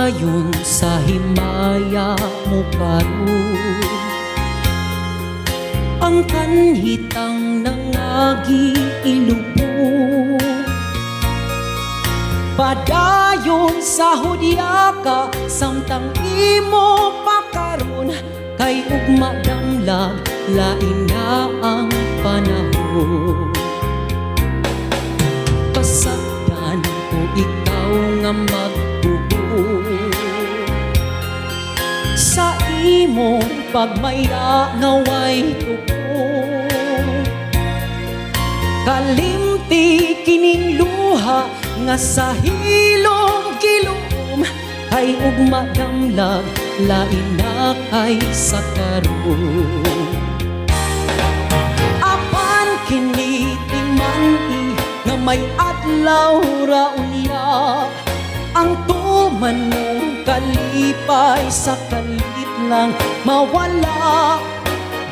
Padayon sa himaya mo karon, ang kanhitang nangagi ilubog. Padayon sa hudya ka, samtang imo pakaron, kay ugma damlag lain na ang panahon. Pasagdan ko ikaw nga magbubuo sa imong pagmaya nga way tuko. Kalimti kining luha nga sa hilom kilom, kay ugma damlag lain na kay sa karon. Apan kini timani nga may adlaw ra unya, ang tuman mong kalipay sa kalit lang mawala.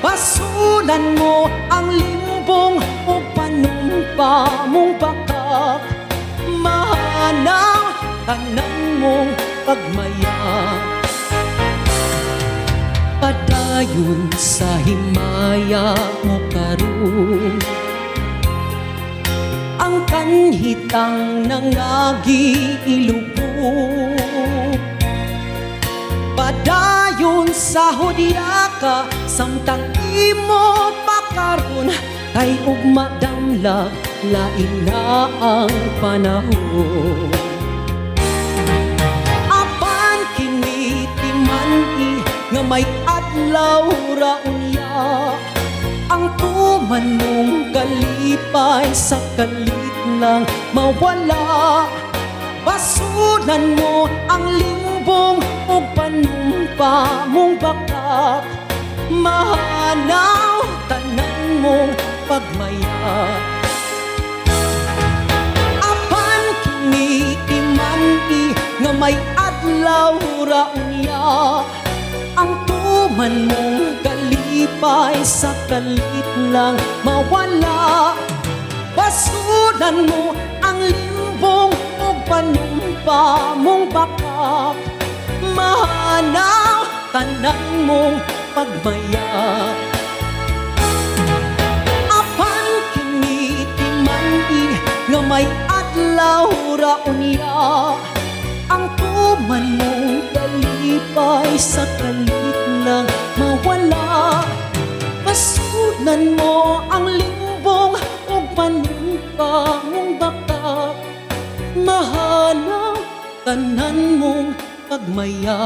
Basulan mo ang limbong o panumpa mong bakak, mahanaw tanan mong pagmaya. Padayon sa himaya mo karon, ang kanhitang nangagi ilubog. Padayon sa hudya ka, samtang imo pakaron, kay ugma damlag lain na ang panahon. Apan kini timani nga may adlaw ra unya, ang tuman mong kalipay sa kalit lang mawala. Basulan mo ang limbong o panumpa mong bakak, mahanaw tanan mong pagmaya. Apan kini timani nga may adlaw ra unya, ang tuman mong kalipay sa kalit lang mawala. Basulan mo ang limbong o panumpa mong bakak, mahanaw tanan mong pagmaya. Apan kini timani nga may adlaw ra unya, ang tuman mong kalipay sa kalit lang mawala. Basulan mo ang limbong o panumpa mong bakak, mahanaw tanan mong pagmaya.